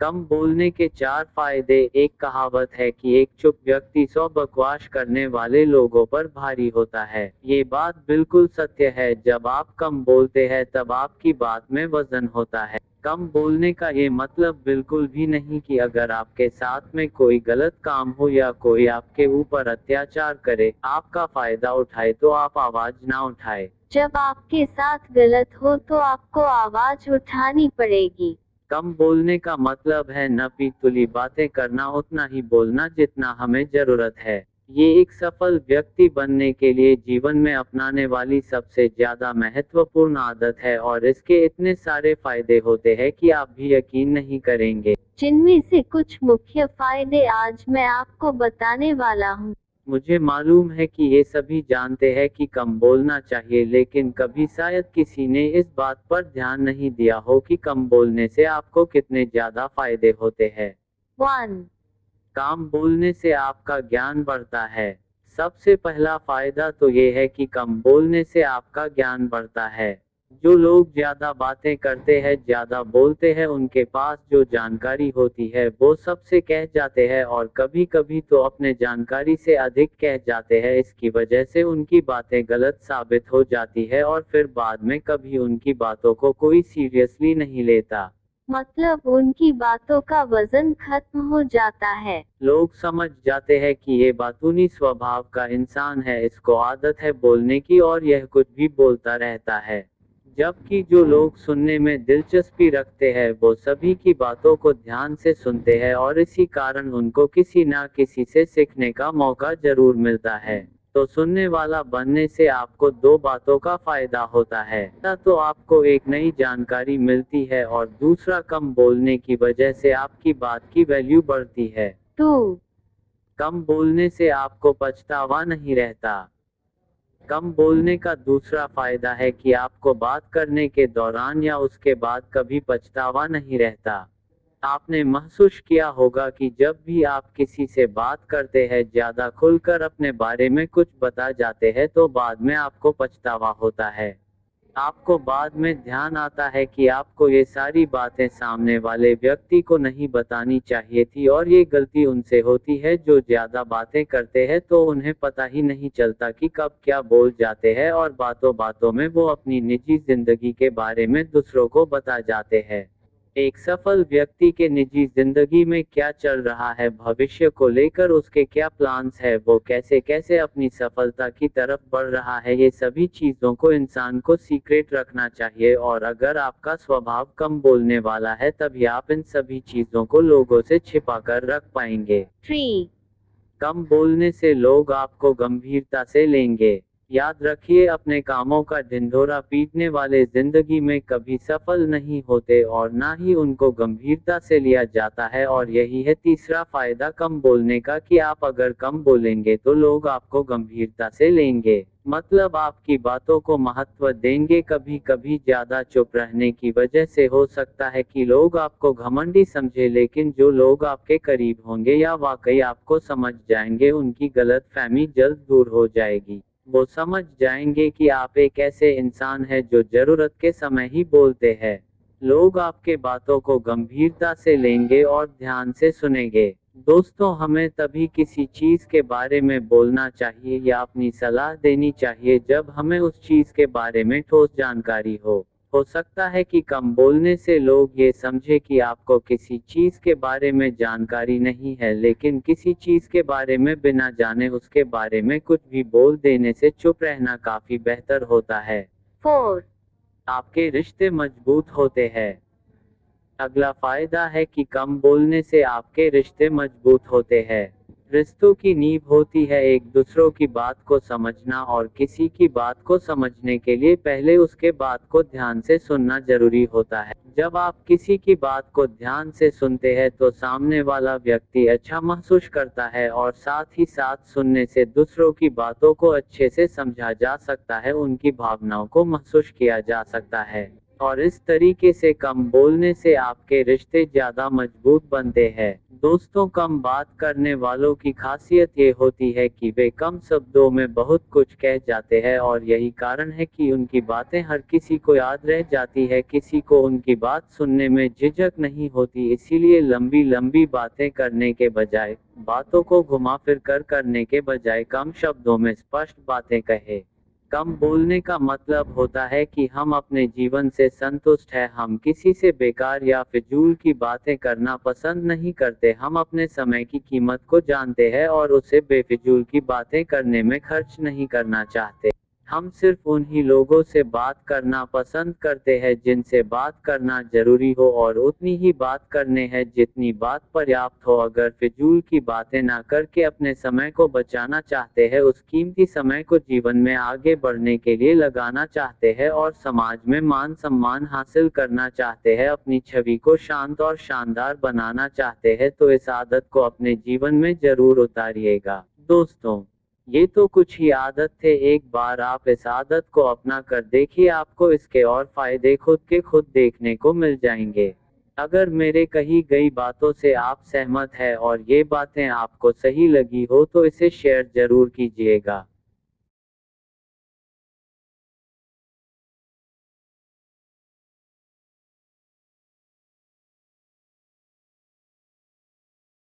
कम बोलने के चार फायदे। एक कहावत है कि एक चुप व्यक्ति 100 बकवास करने वाले लोगों पर भारी होता है। ये बात बिल्कुल सत्य है। जब आप कम बोलते हैं तब आपकी बात में वजन होता है। कम बोलने का ये मतलब बिल्कुल भी नहीं कि अगर आपके साथ में कोई गलत काम हो या कोई आपके ऊपर अत्याचार करे, आपका फायदा उठाए तो आप आवाज ना उठाए। जब आपके साथ गलत हो तो आपको आवाज उठानी पड़ेगी। कम बोलने का मतलब है न पितुली बातें करना, उतना ही बोलना जितना हमें जरूरत है। ये एक सफल व्यक्ति बनने के लिए जीवन में अपनाने वाली सबसे ज्यादा महत्वपूर्ण आदत है और इसके इतने सारे फायदे होते हैं कि आप भी यकीन नहीं करेंगे। जिनमें से कुछ मुख्य फायदे आज मैं आपको बताने वाला हूँ। मुझे मालूम है कि ये सभी जानते हैं कि कम बोलना चाहिए, लेकिन कभी शायद किसी ने इस बात पर ध्यान नहीं दिया हो कि कम बोलने से आपको कितने ज्यादा फायदे होते हैं। 1. काम बोलने से आपका ज्ञान बढ़ता है। सबसे पहला फायदा तो ये है कि कम बोलने से आपका ज्ञान बढ़ता है। जो लोग ज्यादा बातें करते हैं, ज्यादा बोलते हैं, उनके पास जो जानकारी होती है वो सबसे कह जाते हैं और कभी कभी तो अपने जानकारी से अधिक कह जाते हैं। इसकी वजह से उनकी बातें गलत साबित हो जाती है और फिर बाद में कभी उनकी बातों को कोई सीरियसली नहीं लेता। मतलब उनकी बातों का वजन खत्म हो जाता है। लोग समझ जाते हैं कि ये बातूनी स्वभाव का इंसान है, इसको आदत है बोलने की और यह कुछ भी बोलता रहता है। जबकि जो लोग सुनने में दिलचस्पी रखते हैं वो सभी की बातों को ध्यान से सुनते हैं और इसी कारण उनको किसी ना किसी से सीखने का मौका जरूर मिलता है। तो सुनने वाला बनने से आपको दो बातों का फायदा होता है। पहला तो आपको एक नई जानकारी मिलती है और दूसरा कम बोलने की वजह से आपकी बात की वैल्यू बढ़ती है। 2. कम बोलने से आपको पछतावा नहीं रहता। कम बोलने का दूसरा फायदा है कि आपको बात करने के दौरान या उसके बाद कभी पछतावा नहीं रहता। आपने महसूस किया होगा कि जब भी आप किसी से बात करते हैं, ज्यादा खुलकर अपने बारे में कुछ बता जाते हैं, तो बाद में आपको पछतावा होता है। आपको बाद में ध्यान आता है कि आपको ये सारी बातें सामने वाले व्यक्ति को नहीं बतानी चाहिए थी और ये गलती उनसे होती है जो ज्यादा बातें करते हैं, तो उन्हें पता ही नहीं चलता कि कब क्या बोल जाते हैं और बातों बातों में वो अपनी निजी जिंदगी के बारे में दूसरों को बता जाते हैं। एक सफल व्यक्ति के निजी जिंदगी में क्या चल रहा है, भविष्य को लेकर उसके क्या प्लान्स है, वो कैसे कैसे अपनी सफलता की तरफ बढ़ रहा है, ये सभी चीजों को इंसान को सीक्रेट रखना चाहिए। और अगर आपका स्वभाव कम बोलने वाला है तभी आप इन सभी चीजों को लोगों से छिपा कर रख पाएंगे। 3. कम बोलने से लोग आपको गंभीरता से लेंगे। याद रखिए, अपने कामों का ढिंढोरा पीटने वाले जिंदगी में कभी सफल नहीं होते और ना ही उनको गंभीरता से लिया जाता है। और यही है तीसरा फायदा कम बोलने का कि आप अगर कम बोलेंगे तो लोग आपको गंभीरता से लेंगे, मतलब आपकी बातों को महत्व देंगे। कभी कभी ज्यादा चुप रहने की वजह से हो सकता है कि लोग आपको घमंडी समझे, लेकिन जो लोग आपके करीब होंगे या वाकई आपको समझ जाएंगे, उनकी गलतफहमी जल्द दूर हो जाएगी। वो समझ जाएंगे कि आप एक ऐसे इंसान हैं जो जरूरत के समय ही बोलते हैं। लोग आपके बातों को गंभीरता से लेंगे और ध्यान से सुनेंगे। दोस्तों, हमें तभी किसी चीज के बारे में बोलना चाहिए या अपनी सलाह देनी चाहिए जब हमें उस चीज के बारे में ठोस जानकारी हो। हो सकता है कि कम बोलने से लोग ये समझे कि आपको किसी चीज के बारे में जानकारी नहीं है, लेकिन किसी चीज के बारे में बिना जाने उसके बारे में कुछ भी बोल देने से चुप रहना काफी बेहतर होता है। 4. आपके रिश्ते मजबूत होते हैं। अगला फायदा है कि कम बोलने से आपके रिश्ते मजबूत होते हैं। रिश्तों की नींव होती है एक दूसरों की बात को समझना, और किसी की बात को समझने के लिए पहले उसके बात को ध्यान से सुनना जरूरी होता है। जब आप किसी की बात को ध्यान से सुनते हैं तो सामने वाला व्यक्ति अच्छा महसूस करता है और साथ ही साथ सुनने से दूसरों की बातों को अच्छे से समझा जा सकता है, उनकी भावनाओं को महसूस किया जा सकता है। और इस तरीके से कम बोलने से आपके रिश्ते ज्यादा मजबूत बनते हैं। दोस्तों, कम बात करने वालों की खासियत ये होती है कि वे कम शब्दों में बहुत कुछ कह जाते हैं और यही कारण है कि उनकी बातें हर किसी को याद रह जाती है। किसी को उनकी बात सुनने में झिझक नहीं होती, इसीलिए लंबी लंबी बातें करने के बजाय, बातों को घुमा फिर कर करने के बजाय कम शब्दों में स्पष्ट बातें कहे। कम बोलने का मतलब होता है कि हम अपने जीवन से संतुष्ट हैं, हम किसी से बेकार या फिजूल की बातें करना पसंद नहीं करते, हम अपने समय की कीमत को जानते हैं और उसे बेफिजूल की बातें करने में खर्च नहीं करना चाहते। हम सिर्फ उन्हीं लोगों से बात करना पसंद करते हैं जिनसे बात करना जरूरी हो और उतनी ही बात करने हैं जितनी बात पर्याप्त हो। अगर फिजूल की बातें ना करके अपने समय को बचाना चाहते हैं, उस कीमती समय को जीवन में आगे बढ़ने के लिए लगाना चाहते हैं और समाज में मान सम्मान हासिल करना चाहते हैं, अपनी छवि को शांत और शानदार बनाना चाहते हैं, तो इस आदत को अपने जीवन में जरूर उतारिएगा। दोस्तों, ये तो कुछ ही आदत थे, एक बार आप इस आदत को अपना कर देखिए, आपको इसके और फायदे खुद के खुद देखने को मिल जाएंगे। अगर मेरे कही गई बातों से आप सहमत हैं और ये बातें आपको सही लगी हो तो इसे शेयर जरूर कीजिएगा।